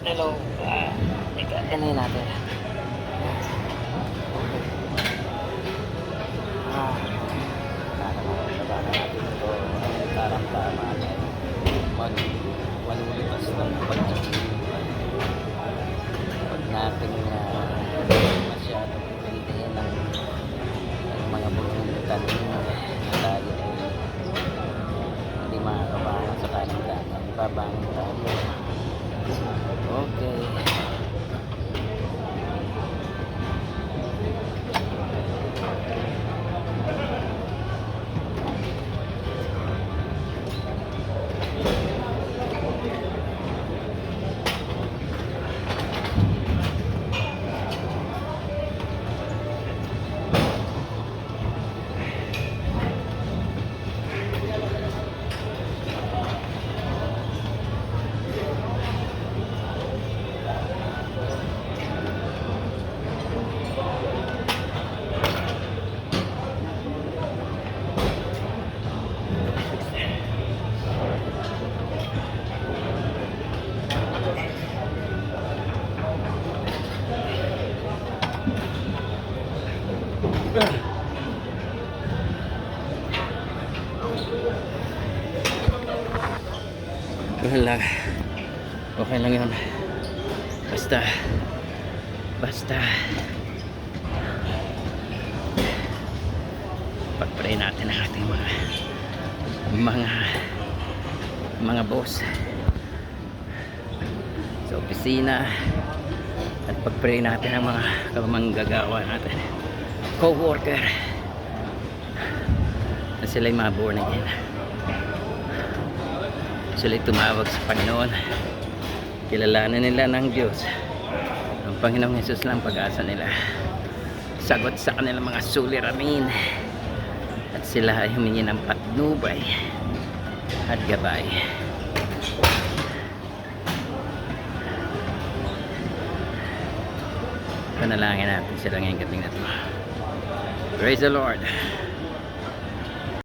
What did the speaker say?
Hello. Ano natin? Ah, nakakababa na natin ito. Tarang-tama na malulitas ng pagdating. Huwag natin masyadong pintihin ng mga bugong tanim na tayo ay hindi makakabangon sa kaning dagat. Babangon tayo. Okay. Wala. Okay lang yun. Basta pag-pray natin ang ating mga boss sa opisina at pag-pray natin ang mga kamanggagawa natin, co-worker, na sila'y maborn again, sila'y tumawag sa Panginoon, kilalanan nila ng Diyos, ang Panginoong Jesus lang pag-asa nila, sagot sa kanilang mga suliranin, at sila ay humingi ng patnubay at gabay. Panalangin natin sila ngayong gating na ito. Praise the Lord.